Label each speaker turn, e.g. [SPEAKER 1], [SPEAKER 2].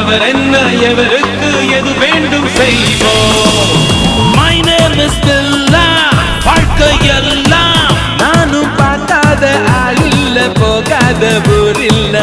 [SPEAKER 1] இவர் என்ன எவருக்கு எது வேண்டும் செய்வோம்.
[SPEAKER 2] My name is Billa. வாழ்க்கையெல்லாம்
[SPEAKER 1] நானும் பார்க்காத ஆள் இல்ல, போகாத ஊர் இல்ல.